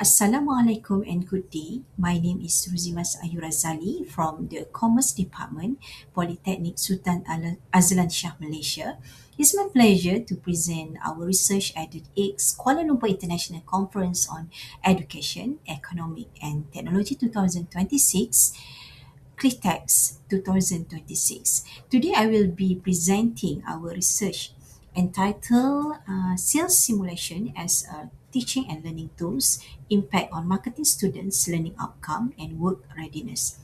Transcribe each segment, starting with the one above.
Assalamualaikum and good day. My name is Ruzimas Razali from the Commerce Department, Politeknik Sultan Azlan Shah, Malaysia. It's my pleasure to present our research at the 8th Kuala Lumpur International Conference on Education, Economic and Technology 2026, CLITEX 2026. Today I will be presenting our research entitled Sales Simulation as a Teaching and Learning Tools, Impact on Marketing Students' Learning Outcome and Work Readiness.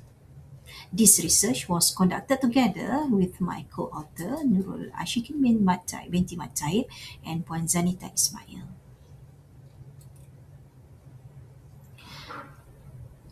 This research was conducted together with my co-author Nurul Ashikin Binti and Puan Zanita Ismail.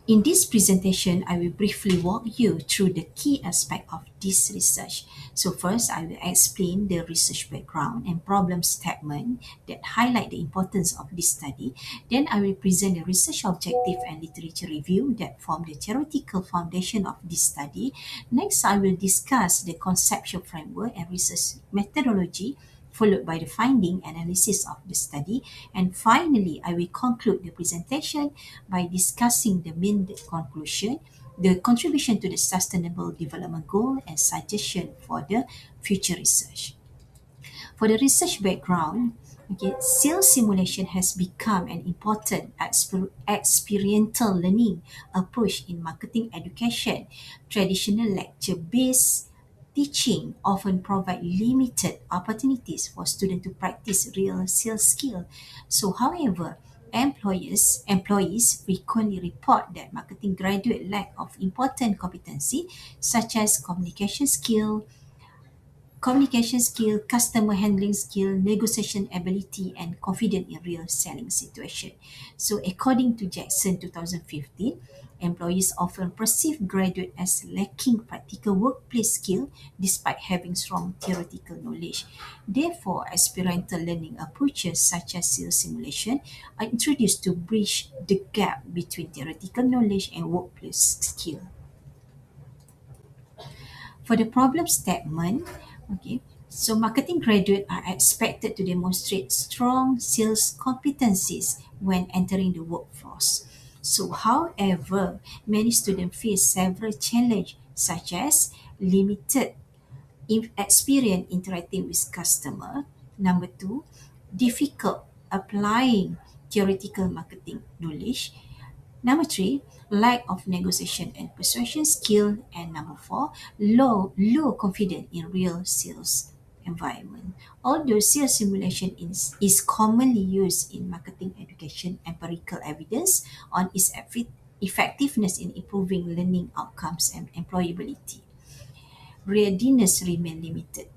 In this presentation, I will briefly walk you through the key aspect of this research. So first, I will explain the research background and problem statement that highlight the importance of this study. Then I will present the research objective and literature review that form the theoretical foundation of this study. Next, I will discuss the conceptual framework and research methodology, followed by the finding analysis of the study. And finally, I will conclude the presentation by discussing the main conclusion, the contribution to the Sustainable Development Goal, and suggestion for the future research. For the research background, sales simulation has become an important experiential learning approach in marketing education. Traditional lecture-based teaching often provide limited opportunities for students to practice real sales skill. So, however, employees frequently report that marketing graduate lack of important competency such as communication skill, customer handling skill, negotiation ability, and confidence in real selling situation. So, according to Jackson 2015, employees often perceive graduate as lacking practical workplace skill despite having strong theoretical knowledge. Therefore, experiential learning approaches such as sales simulation are introduced to bridge the gap between theoretical knowledge and workplace skill. For the problem statement, so marketing graduates are expected to demonstrate strong sales competencies when entering the workforce. So, however, many students face several challenges such as limited experience interacting with customer. Number two, difficult applying theoretical marketing knowledge. Number three, lack of negotiation and persuasion skill. And number four, low confidence in real sales environment. Although sales simulation is commonly used in marketing education, empirical evidence on its effectiveness in improving learning outcomes and employability, readiness remain limited.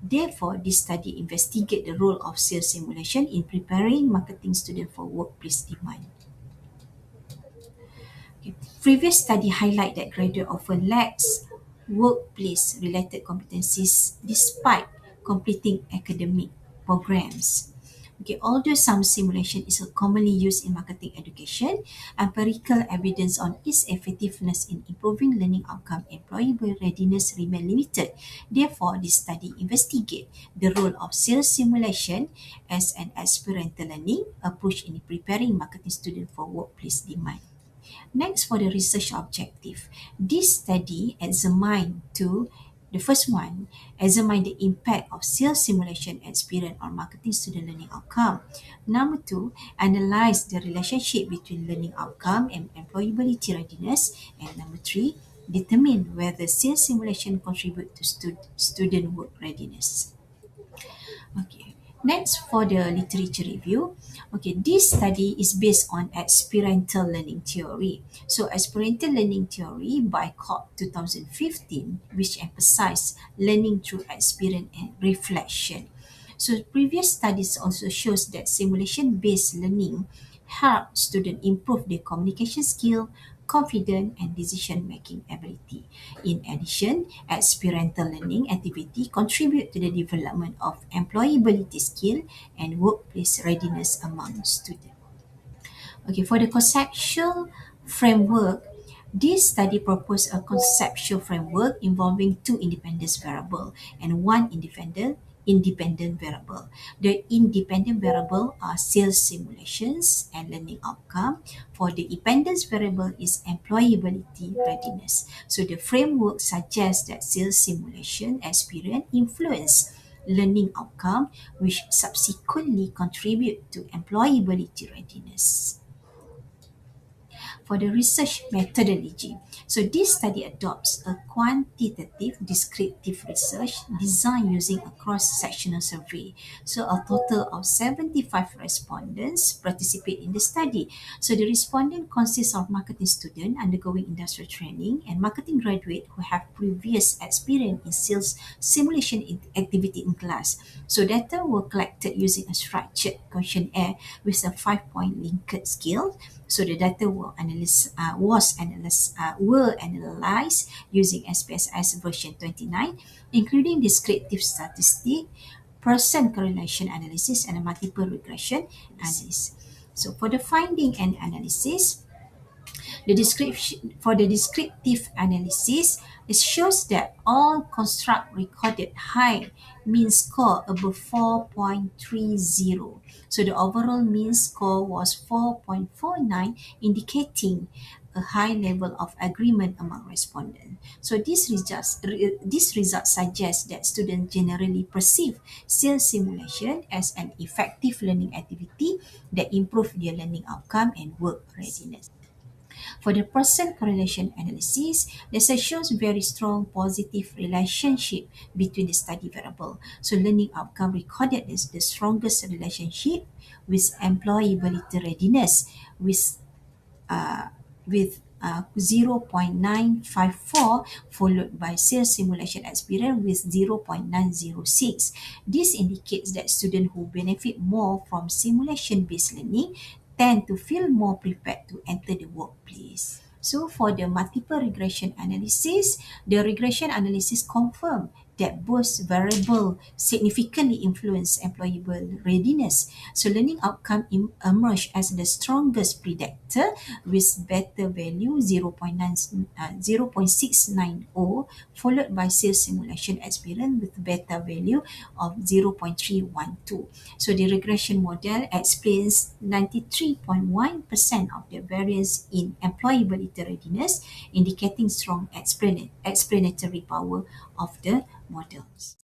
Therefore, this study investigates the role of sales simulation in preparing marketing students for workplace demand. Previous study highlight that graduate often lacks workplace-related competencies despite completing academic programs. Although some simulation is commonly used in marketing education, empirical evidence on its effectiveness in improving learning outcome and employable readiness remain limited. Therefore, this study investigates the role of sales simulation as an experiential learning approach in preparing marketing students for workplace demand. Next, for the research objective, this study the first one, examine the impact of sales simulation experience on marketing student learning outcome. Number two, analyze the relationship between learning outcome and employability readiness. And number three, determine whether sales simulation contribute to student work readiness. Next, for the literature review, this study is based on experiential learning theory. So, experiential learning theory by Cobb 2015, which emphasized learning through experience and reflection. So, previous studies also shows that simulation-based learning help students improve their communication skill, confidence, and decision-making ability. In addition, experiential learning activity contribute to the development of employability skill and workplace readiness among students. For the conceptual framework, this study proposed a conceptual framework involving two independent variables and one independent independent variable. The independent variable are sales simulations and learning outcome. For the dependence variable is employability readiness. So the framework suggests that sales simulation experience influence learning outcome, which subsequently contribute to employability readiness. For the research methodology, so this study adopts a quantitative descriptive research design using a cross-sectional survey. So a total of 75 respondents participate in the study. So the respondent consists of marketing student undergoing industrial training and marketing graduate who have previous experience in sales simulation activity in class. So data were collected using a structured questionnaire with a 5-point Likert scale. So the data were analyzed using SPSS version 29, including descriptive statistic, percent correlation analysis, and a multiple regression analysis. So for the finding and analysis, the description for the descriptive analysis, it shows that all construct recorded high mean score above 4.30. So the overall mean score was 4.49, indicating a high level of agreement among respondents. So this result suggests that students generally perceive sales simulation as an effective learning activity that improve their learning outcome and work readiness. For the percent correlation analysis, data shows very strong positive relationship between the study variable. So learning outcome recorded is the strongest relationship with employability readiness with uh, with 0.954 followed by sales simulation experience with 0.906. This indicates that students who benefit more from simulation-based learning tend to feel more prepared to enter the workplace. So for the multiple regression analysis, the regression analysis confirmed that both variables significantly influence employable readiness. So learning outcome emerge as the strongest predictor with better value 0.690, followed by sales simulation experience with beta value of 0.312. So the regression model explains 93.1% of the variance in employability readiness, indicating strong explanatory power of the models.